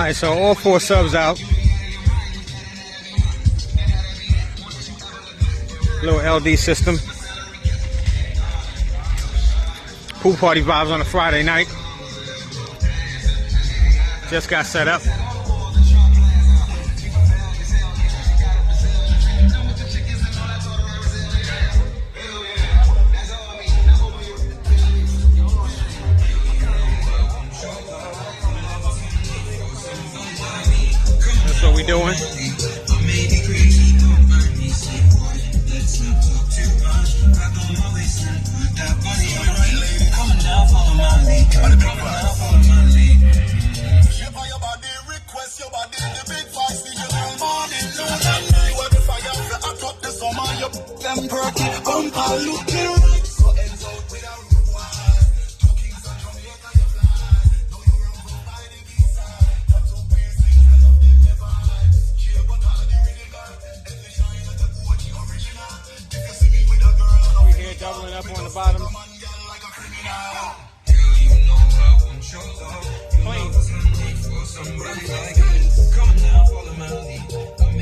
Alright, so all 4 subs out. Little LD system. Pool party vibes on a Friday night. Just got set up. That's what we doing. We here doubling up on the bottom.